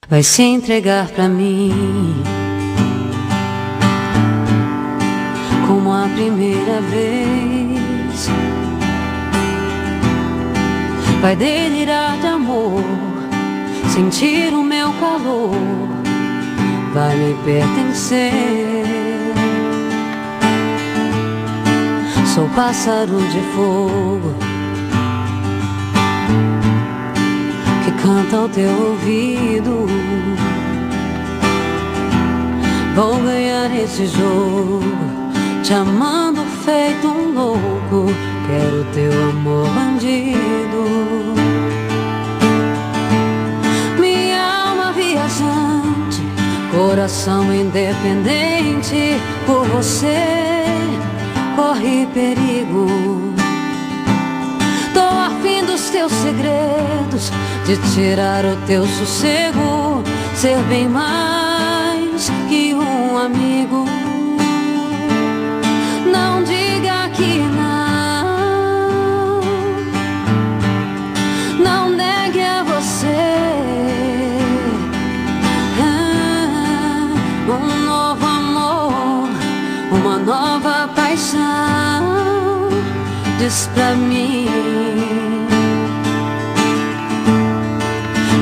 Vai se entregar pra mim como a primeira vez. Vai delirar de amor, sentir o meu calor, vai me pertencer. Sou pássaro de fogo que canta ao teu ouvido. Vou ganhar esse jogo, te amando feito um louco. Quero teu amor bandido. Minha alma viajante, coração independente. Por você corre perigo. Tô afim dos teus segredos, de tirar o teu sossego, ser bem mais que um amigo. Não diga que não, não negue a você um novo amor, uma nova paixão. Diz pra mim,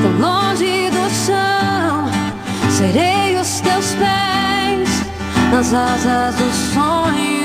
tão longe do chão, serei os teus pés nas asas do sonho.